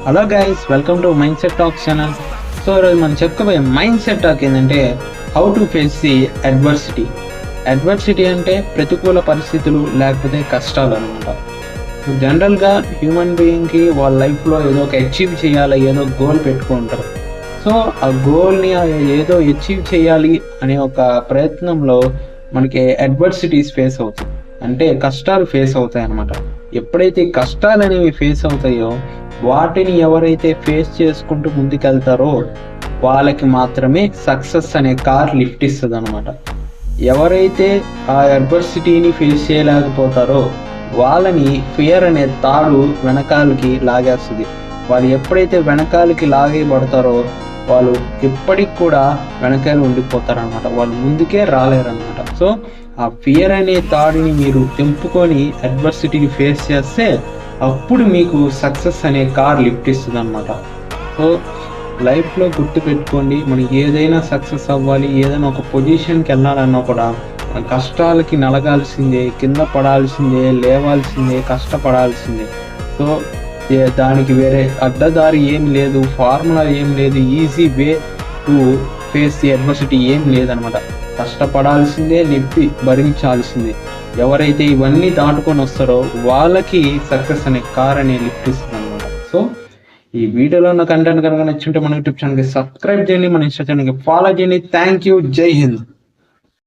Hello guys, welcome to mind set talk channel. So ఈరోజు మనం చెప్పుకోబోయే మైండ్ సెట్ టాక్ ఏంటంటే how to face the adversity. Adversity అంటే ప్రతికూల పరిస్థితులు లేకపోతే కష్టాలు అనమాట. జనరల్గా హ్యూమన్ బీయింగ్కి వాళ్ళ లైఫ్లో ఏదో ఒక అచీవ్ చేయాలి, ఏదో గోల్ పెట్టుకుంటారు. సో ఆ గోల్ని ఏదో అచీవ్ చేయాలి అనే ఒక ప్రయత్నంలో మనకి అడ్వర్సిటీస్ ఫేస్ అవుతాయి, అంటే కష్టాలు ఫేస్ అవుతాయి అన్నమాట. ఎప్పుడైతే కష్టాలు అనేవి ఫేస్ అవుతాయో వాటిని ఎవరైతే ఫేస్ చేసుకుంటూ ముందుకెళ్తారో వాళ్ళకి మాత్రమే సక్సెస్ అనే కార్ లిఫ్ట్ ఇస్తుంది అనమాట. ఎవరైతే ఆ అడ్వర్సిటీని ఫేస్ చేయలేకపోతారో వాళ్ళని ఫియర్ అనే తాడు వెనకాలకి లాగేస్తుంది. వాళ్ళు ఎప్పుడైతే వెనకాలకి లాగేయబడతారో వాళ్ళు ఎప్పటికి కూడా వెనకాల ఉండిపోతారు అనమాట, వాళ్ళు ముందుకే రాలేరనమాట. సో ఆ ఫియర్ అనే తాడిని మీరు తెంపుకొని అడ్వర్సిటీని ఫేస్ చేస్తే అప్పుడు మీకు సక్సెస్ అనే కార్ లిఫ్ట్ ఇస్తుంది అనమాట. సో లైఫ్లో గుర్తుపెట్టుకోండి, మనం ఏదైనా సక్సెస్ అవ్వాలి, ఏదైనా ఒక పొజిషన్కి వెళ్ళాలన్నా కూడా కష్టాలకి నలగాల్సిందే, కింద పడాల్సిందే, లేవాల్సిందే, కష్టపడాల్సిందే. సో దానికి వేరే అడ్డదారి ఏం లేదు, ఫార్ములా ఏం లేదు, easy way to face the adversity ఏం లేదనమాట. కష్టపడాల్సిందే, నిప్పి భరించాల్సిందే. ఎవరైతే ఇవన్నీ దాటుకొని వస్తారో వాళ్ళకి సక్సెస్ అనే కార్ అనే లిఫ్ట్ ఇస్తుంది అనమాట. సో ఈ వీడియోలో ఉన్న కంటెంట్ కనుక నచ్చుంటే మన యూట్యూబ్ ఛానల్కి సబ్స్క్రైబ్ చేయండి, మన ఇన్స్టా ఛానల్కి ఫాలో చేయండి. Thank you. జై హింద్.